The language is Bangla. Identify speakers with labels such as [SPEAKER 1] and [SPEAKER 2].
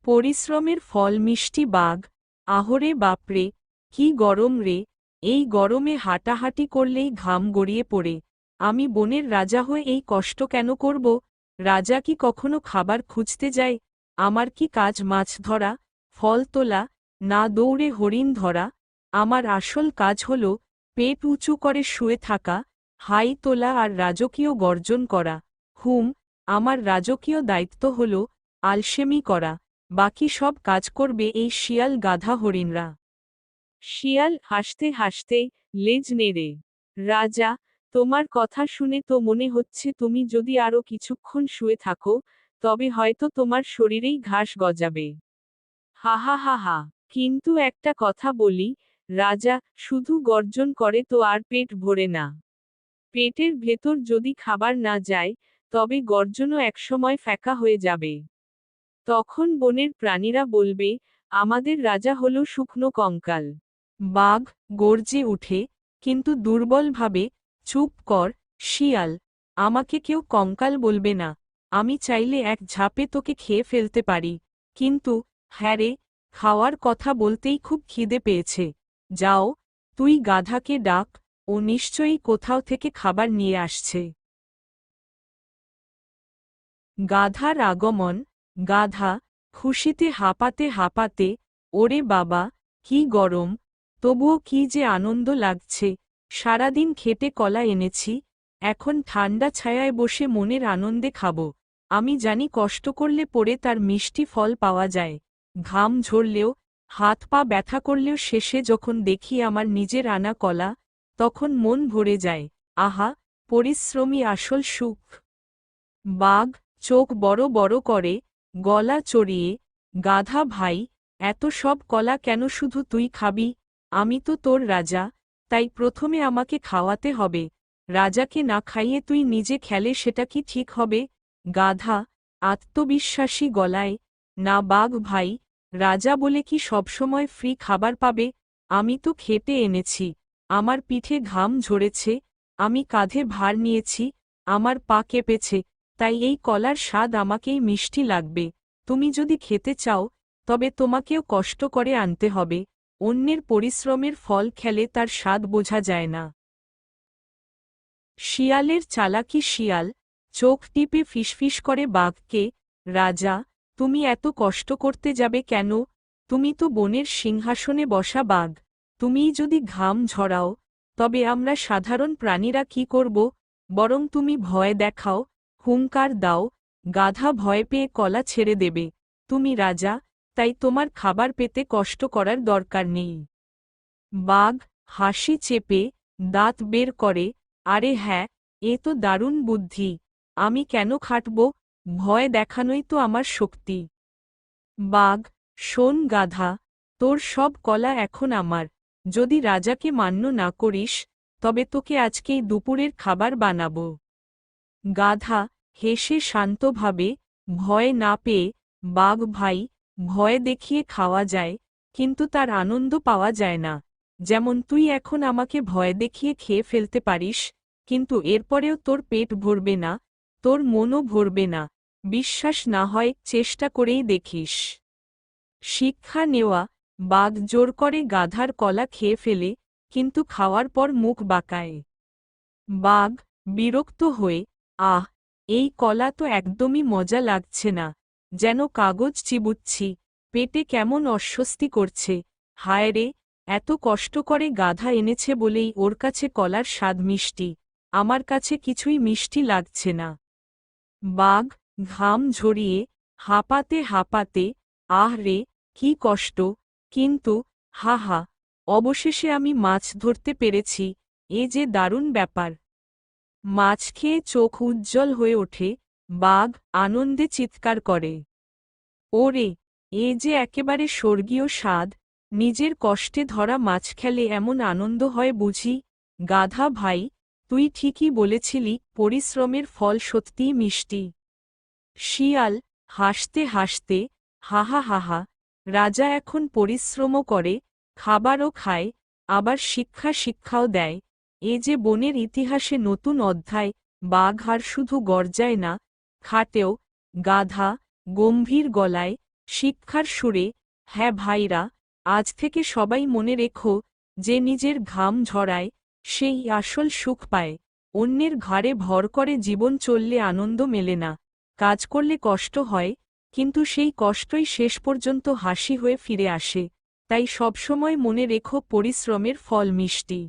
[SPEAKER 1] পরিশ্রমের ফল মিষ্টি বাঘ। আহরে বাপরে, কি গরম রে! এই গরমে হাঁটাহাঁটি করলেই ঘাম গড়িয়ে পড়ে। আমি বনের রাজা হয়ে এই কষ্ট কেন করব? রাজা কি কখনো খাবার খুঁজতে যায়? আমার কি কাজ মাছ ধরা, ফল তোলা, না দৌড়ে হরিণ ধরা? আমার আসল কাজ হল পেট উঁচু করে শুয়ে থাকা, হাই তোলা আর রাজকীয় গর্জন করা। আমার রাজকীয় দায়িত্ব হল আলসেমি করা। বাকি সব কাজ করবে এই শিয়াল গাধা হরিণরা। শিয়াল হাসতে হাসতে লেজ নেড়ে, রাজা, তোমার কথা শুনে তো মনে হচ্ছে তুমি যদি আরো কিছুক্ষণ শুয়ে থাকো, তবে হয়তো তোমার শরীরেই ঘাস গজাবে। হা হা হা হা। কিন্তু একটা কথা বলি, রাজা, শুধু গর্জন করে তো আর পেট ভরে না। পেটের ভেতর যদি খাবার না যায়, তবে গর্জনও একসময় ফ্যাকা হয়ে যাবে। তখন বনের প্রাণীরা বলবে, আমাদের রাজা হল শুকনো কঙ্কাল। বাঘ গর্জে উঠে, কিন্তু দুর্বলভাবে, চুপ কর, শিয়াল। আমাকে কেউ কঙ্কাল বলবে না। আমি চাইলে এক ঝাপে তোকে খেয়ে ফেলতে পারি। কিন্তু হ্যাঁ রে, খাওয়ার কথা বলতেই খুব খিদে পেয়েছে। যাও, তুই গাধাকে ডাক, ও নিশ্চয়ই কোথাও থেকে খাবার নিয়ে আসছে। গাধার আগমন। গাধা খুশিতে হাঁপাতে হাঁপাতে, ওরে বাবা, কি গরম! তবুও কি যে আনন্দ লাগছে। সারাদিন খেটে কলা এনেছি, এখন ঠান্ডা ছায়ায় বসে মনের আনন্দে খাব। আমি জানি কষ্ট করলে পরে তার মিষ্টি ফল পাওয়া যায়। ঘাম ঝরলেও, হাত পা ব্যথা করলেও শেষে যখন দেখি আমার নিজের আনা কলা, তখন মন ভরে যায়। আহা, পরিশ্রমী আসল সুখ। বাঘ চোখ বড় বড় করে, গলা চড়িয়ে, গাধা ভাই, এত সব কলা কেন শুধু তুই খাবি? আমি তো তোর রাজা, তাই প্রথমে আমাকে খাওয়াতে হবে। রাজাকে না খাইয়ে তুই নিজে খেলে সেটা কি ঠিক হবে? গাধা আত্মবিশ্বাসী গলায়, না বাঘ ভাই, রাজা বলে কি সবসময় ফ্রি খাবার পাবে? আমি তো খেটে এনেছি, আমার পিঠে ঘাম ঝরেছে, আমি কাঁধে ভার নিয়েছি, আমার পা কেঁপেছে, তাই এই কলার স্বাদ আমাকেই মিষ্টি লাগবে। তুমি যদি খেতে চাও, তবে তোমাকেও কষ্ট করে আনতে হবে। অন্যের পরিশ্রমের ফল খেলে তার স্বাদ বোঝা যায় না। শিয়ালের চালাকি। শিয়াল চোখ টিপে ফিসফিস করে বাঘকে, রাজা, তুমি এত কষ্ট করতে যাবে কেন? তুমি তো বনের সিংহাসনে বসা বাঘ। তুমিই যদি ঘাম ঝরাও, তবে আমরা সাধারণ প্রাণীরা কি করব? বরং তুমি ভয় দেখাও, হুঙ্কার দাও, গাধা ভয় পেয়ে কলা ছেড়ে দেবে। তুমি রাজা, তাই তোমার খাবার পেতে কষ্ট করার দরকার নেই। বাঘ হাসি চেপে দাঁত বের করে, আরে হ্যাঁ, এ তো দারুণ বুদ্ধি। আমি কেন খাটব? ভয় দেখানোই তো আমার শক্তি। বাঘ শোন গাধা, তোর সব কলা এখন আমার। যদি রাজাকে মান্য না করিস, তবে তোকে আজকেই দুপুরের খাবার বানাবো। গাধা হেসে শান্তভাবে, ভয় না পেয়ে, বাঘ ভাই, ভয় দেখিয়ে খাওয়া যায়, কিন্তু তার আনন্দ পাওয়া যায় না। যেমন তুই এখন আমাকে ভয় দেখিয়ে খেয়ে ফেলতে পারিস, কিন্তু এরপরেও তোর পেট ভরবে না, তোর মনও ভরবে না। বিশ্বাস না হয় চেষ্টা করেই দেখিস। শিক্ষা নেওয়া। বাঘ জোর করে গাধার কলা খেয়ে ফেলে, কিন্তু খাওয়ার পর মুখ বাঁকায়। বাঘ বিরক্ত হয়ে, আহ, এই কলা তো একদমই মজা লাগছে না, যেন কাগজ চিবুচ্ছি, পেটে কেমন অস্বস্তি করছে। হায় রে, এত কষ্ট করে গাধা এনেছে বলেই ওর কাছে কলার স্বাদ মিষ্টি, আমার কাছে কিছুই মিষ্টি লাগছে না। বাঘ ঘাম ঝরিয়ে, হাঁপাতে হাঁপাতে, আহ রে, কি কষ্ট! কিন্তু হা হা, অবশেষে আমি মাছ ধরতে পেরেছি, এ যে দারুণ ব্যাপার। মাছ খেয়ে চোখ উজ্জ্বল হয়ে ওঠে, বাঘ আনন্দে চিৎকার করে, ওরে, এ যে একেবারে স্বর্গীয় স্বাদ! নিজের কষ্টে ধরা মাছ খেলে এমন আনন্দ হয় বুঝি? গাধা ভাই, তুই ঠিকই বলেছিলি, পরিশ্রমের ফল সত্যিই মিষ্টি। শিয়াল হাসতে হাসতে, হাহা হাহা, রাজা এখন পরিশ্রমও করে, খাবারও খায়, আবার শিক্ষাও দেয়। এ যে বনের ইতিহাসে নতুন অধ্যায়। বাঘ আর শুধু গর্জায় না, খাটেও। গাধা গম্ভীর গলায়, শিক্ষার সুরে, হ্যাঁ ভাইরা, আজ থেকে সবাই মনে রেখো, যে নিজের ঘাম ঝরায়, সেই আসল সুখ পায়। অন্যের ঘাড়ে ভর করে জীবন চললে আনন্দ মেলে না। কাজ করলে কষ্ট হয়, কিন্তু সেই কষ্টই শেষ পর্যন্ত হাসি হয়ে ফিরে আসে। তাই সবসময় মনে রেখো, পরিশ্রমের ফল মিষ্টি।